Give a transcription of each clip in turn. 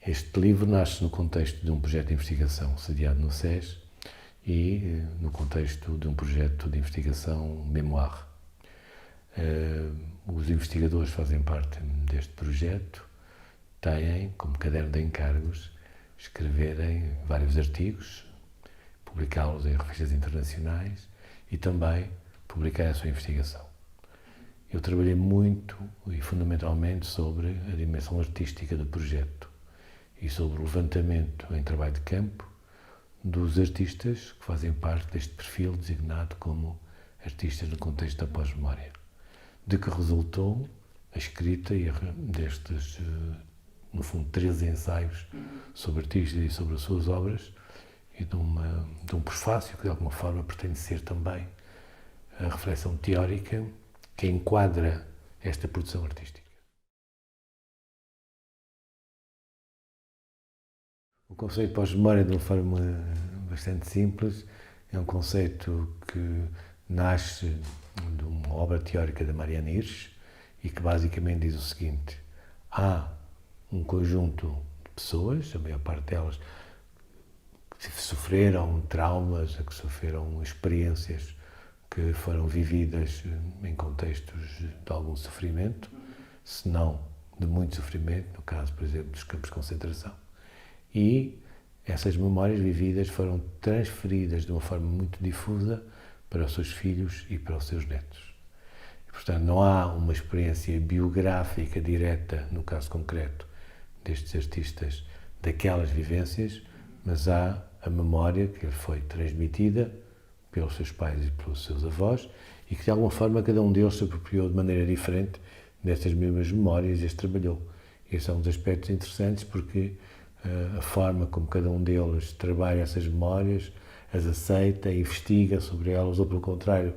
Este livro nasce no contexto de um projeto de investigação sediado no SES e no contexto de um projeto de investigação Mémoire. Os investigadores que fazem parte deste projeto têm, como caderno de encargos, escreverem vários artigos, publicá-los em revistas internacionais e também publicar a sua investigação. Eu trabalhei muito e fundamentalmente sobre a dimensão artística do projeto e sobre o levantamento em trabalho de campo dos artistas que fazem parte deste perfil designado como artistas no contexto da pós-memória, de que resultou a escrita destes, no fundo, 13 ensaios sobre artistas e sobre as suas obras e de um prefácio que, de alguma forma, pretende ser também a reflexão teórica que enquadra esta produção artística. O conceito de pós-memória, de uma forma bastante simples, é um conceito que nasce de uma obra teórica da Marianne Hirsch e que basicamente diz o seguinte: há um conjunto de pessoas, a maior parte delas, que sofreram traumas, que sofreram experiências que foram vividas em contextos de algum sofrimento, se não de muito sofrimento, no caso, por exemplo, dos campos de concentração. E essas memórias vividas foram transferidas de uma forma muito difusa para os seus filhos e para os seus netos. E, portanto, não há uma experiência biográfica direta, no caso concreto, destes artistas, daquelas vivências, mas há a memória que lhe foi transmitida pelos seus pais e pelos seus avós e que, de alguma forma, cada um deles se apropriou de maneira diferente destas mesmas memórias e as trabalhou. Esses são uns aspectos interessantes porque a forma como cada um deles trabalha essas memórias, as aceita, investiga sobre elas, ou pelo contrário,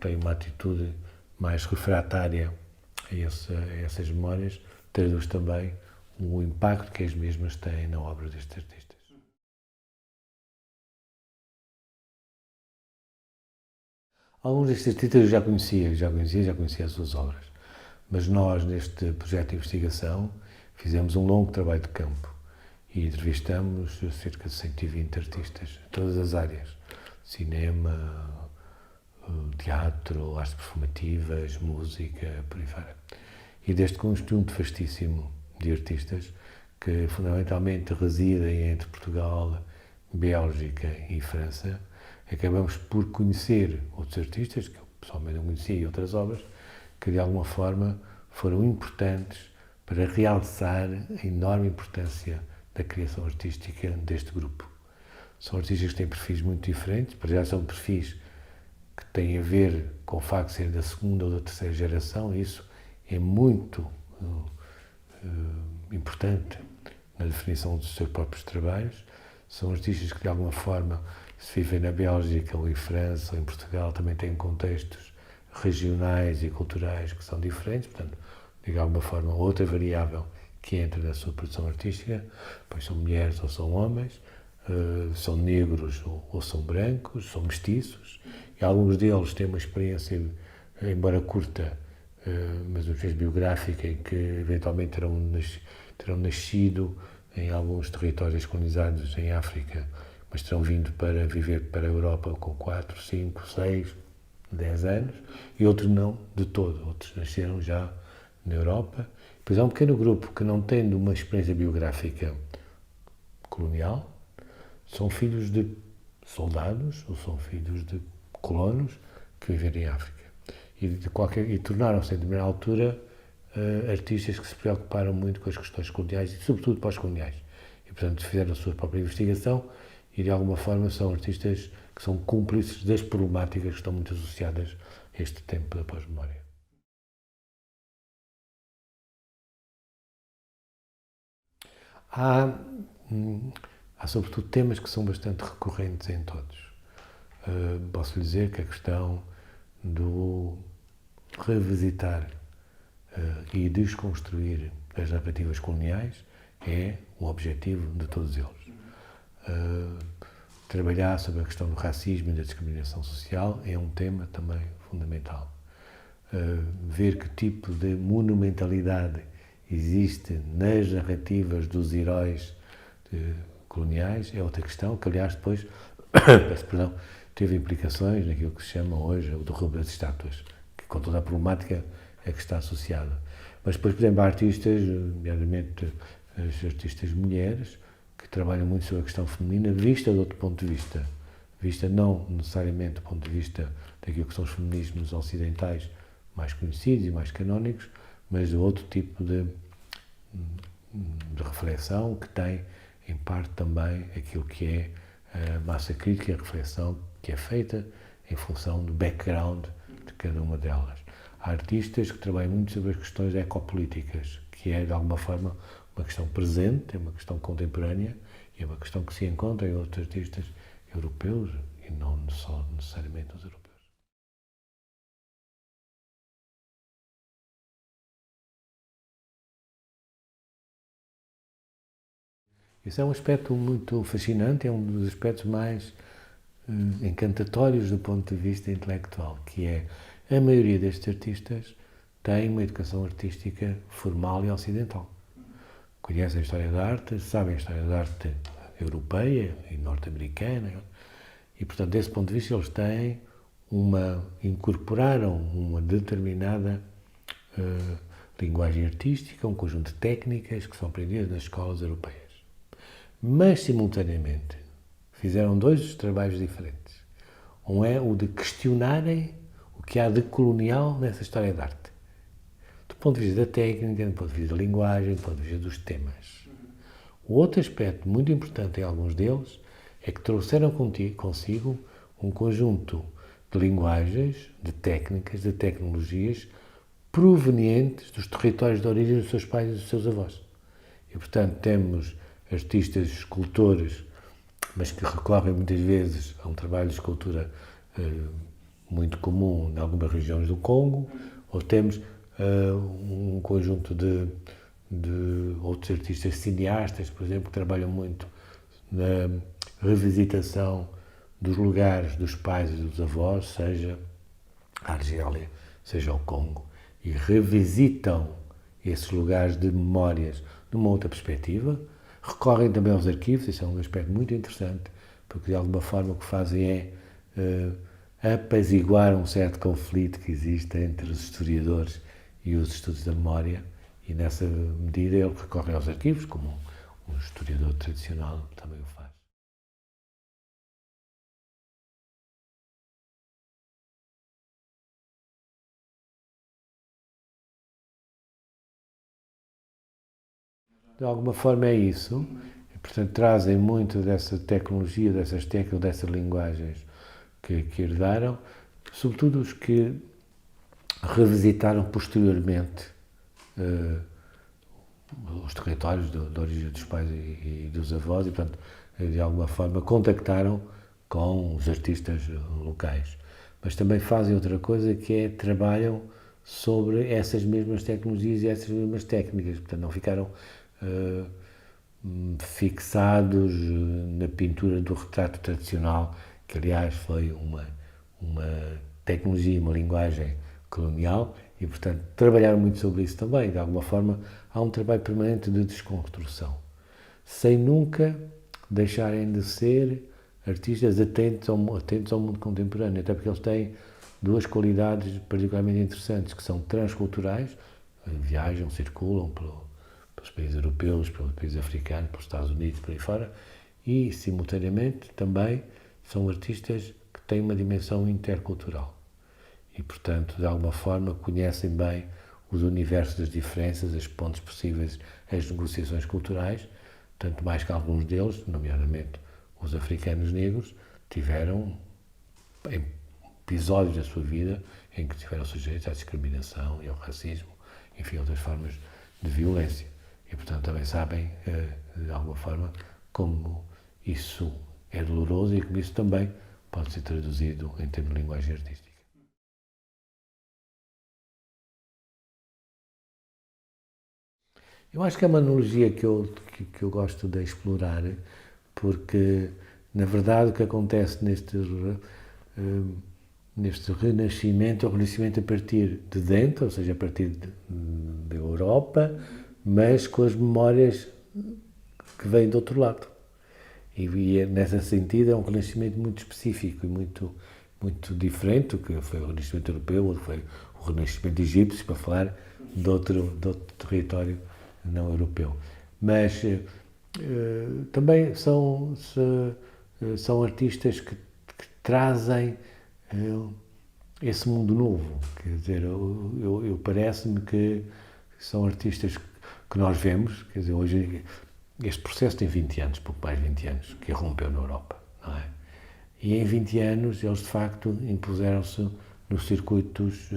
tem uma atitude mais refratária a essas memórias, traduz também o impacto que as mesmas têm na obra destes artistas. Alguns destes artistas eu já conhecia as suas obras, mas nós, neste projeto de investigação, fizemos um longo trabalho de campo e entrevistamos cerca de 120 artistas, de todas as áreas: cinema, teatro, artes performativas, música, por aí fora. E deste conjunto vastíssimo de artistas, que fundamentalmente residem entre Portugal, Bélgica e França, acabamos por conhecer outros artistas, que eu pessoalmente não conhecia, e outras obras, que de alguma forma foram importantes para realçar a enorme importância da criação artística deste grupo. São artistas que têm perfis muito diferentes, para já são perfis que têm a ver com o facto de serem da segunda ou da terceira geração, e isso é muito importante na definição dos seus próprios trabalhos. São artistas que, de alguma forma, se vivem na Bélgica ou em França ou em Portugal, também têm contextos regionais e culturais que são diferentes, portanto, de alguma forma, outra variável que entra na sua produção artística, pois são mulheres ou são homens, são negros ou são brancos, são mestiços, e alguns deles têm uma experiência, embora curta, mas uma experiência biográfica em que eventualmente terão nascido em alguns territórios colonizados em África, mas terão vindo para viver para a Europa com 4, 5, 6, 10 anos, e outros não de todo, outros nasceram já na Europa. Depois há um pequeno grupo que, não tendo uma experiência biográfica colonial, são filhos de soldados ou são filhos de colonos que viveram em África. E tornaram-se, em determinada altura, artistas que se preocuparam muito com as questões coloniais e, sobretudo, pós-coloniais. E, portanto, fizeram a sua própria investigação e, de alguma forma, são artistas que são cúmplices das problemáticas que estão muito associadas a este tempo da pós-memória. Há, sobretudo, temas que são bastante recorrentes em todos. Posso lhe dizer que a questão do revisitar e desconstruir as narrativas coloniais é um objetivo de todos eles. Trabalhar sobre a questão do racismo e da discriminação social é um tema também fundamental. Ver que tipo de monumentalidade existe nas narrativas dos heróis coloniais é outra questão, que aliás depois peço perdão, teve implicações naquilo que se chama hoje o derrubo das estátuas, que com toda a problemática é que está associada. Mas depois, por exemplo, há artistas, nomeadamente as artistas mulheres, que trabalham muito sobre a questão feminina, vista de outro ponto de vista. Vista não necessariamente do ponto de vista daquilo que são os feminismos ocidentais mais conhecidos e mais canónicos, mas de outro tipo de reflexão que tem, em parte, também aquilo que é a massa crítica e a reflexão que é feita em função do background de cada uma delas. Há artistas que trabalham muito sobre as questões ecopolíticas, que é, de alguma forma, uma questão presente, é uma questão contemporânea e é uma questão que se encontra em outros artistas europeus e não só necessariamente os europeus. Esse é um aspecto muito fascinante, é um dos aspectos mais encantatórios do ponto de vista intelectual, que é a maioria destes artistas tem uma educação artística formal e ocidental. Conhecem a história da arte, sabem a história da arte europeia e norte-americana e, portanto, desse ponto de vista, eles incorporaram uma determinada linguagem artística, um conjunto de técnicas que são aprendidas nas escolas europeias. Mas, simultaneamente, fizeram dois trabalhos diferentes. Um é o de questionarem o que há de colonial nessa história da arte. Do ponto de vista da técnica, do ponto de vista da linguagem, do ponto de vista dos temas. O outro aspecto muito importante em alguns deles é que trouxeram consigo um conjunto de linguagens, de técnicas, de tecnologias provenientes dos territórios de origem dos seus pais e dos seus avós. E, portanto, temos artistas, escultores, mas que recorrem muitas vezes a um trabalho de escultura muito comum em algumas regiões do Congo, ou temos um conjunto de outros artistas cineastas, por exemplo, que trabalham muito na revisitação dos lugares dos pais e dos avós, seja a Argélia, seja o Congo, e revisitam esses lugares de memórias numa outra perspectiva. Recorrem também aos arquivos, isso é um aspecto muito interessante, porque de alguma forma o que fazem é apaziguar um certo conflito que existe entre os historiadores e os estudos da memória, e nessa medida ele recorre aos arquivos, como um historiador tradicional também o faz. De alguma forma é isso, e, portanto trazem muito dessa tecnologia, dessas técnicas, dessas linguagens que herdaram, sobretudo os que revisitaram posteriormente os territórios de origem dos pais e dos avós e, portanto, de alguma forma contactaram com os artistas locais. Mas também fazem outra coisa, que é trabalham sobre essas mesmas tecnologias e essas mesmas técnicas. Portanto, não ficaram fixados na pintura do retrato tradicional, que aliás foi uma tecnologia, uma linguagem colonial, e portanto trabalharam muito sobre isso também. De alguma forma há um trabalho permanente de desconstrução, sem nunca deixarem de ser artistas atentos ao mundo contemporâneo, até porque eles têm duas qualidades interessantes, que são transculturais, viajam, circulam pelos países europeus, pelos países africanos, pelos Estados Unidos, por aí fora, e, simultaneamente, também são artistas que têm uma dimensão intercultural. E, portanto, de alguma forma, conhecem bem os universos das diferenças, os pontos possíveis, as negociações culturais, tanto mais que alguns deles, nomeadamente os africanos negros, tiveram episódios da sua vida em que estiveram sujeitos à discriminação e ao racismo, enfim, outras formas de violência. E, portanto, também sabem, de alguma forma, como isso é doloroso e como isso também pode ser traduzido em termos de linguagem artística. Eu acho que é uma analogia que eu gosto de explorar, porque, na verdade, o que acontece neste renascimento é o renascimento a partir de dentro, ou seja, a partir da Europa, mas com as memórias que vêm do outro lado. E nesse sentido é um renascimento muito específico e muito diferente do que foi o renascimento europeu ou foi o renascimento egípcio, para falar de outro território não europeu. Mas também são artistas que trazem esse mundo novo. Quer dizer, eu parece-me que são artistas que nós vemos, quer dizer, hoje este processo tem 20 anos, pouco mais de 20 anos, que irrompeu na Europa, não é? E em 20 anos eles de facto impuseram-se nos circuitos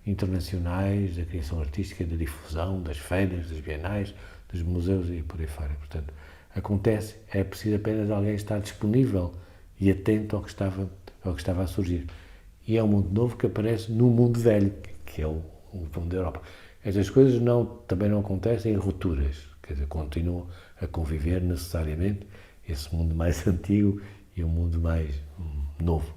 internacionais da criação artística, da difusão, das feiras, das bienais, dos museus e por aí fora. Portanto, acontece, é preciso apenas alguém estar disponível e atento ao que estava a surgir. E é um mundo novo que aparece no mundo velho, que é o mundo da Europa. Estas coisas também não acontecem em rupturas, quer dizer, continuam a conviver necessariamente esse mundo mais antigo e o mundo mais novo.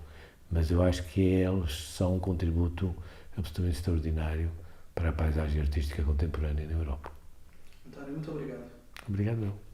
Mas eu acho que eles são um contributo absolutamente extraordinário para a paisagem artística contemporânea na Europa. António, muito obrigado. Obrigado, eu.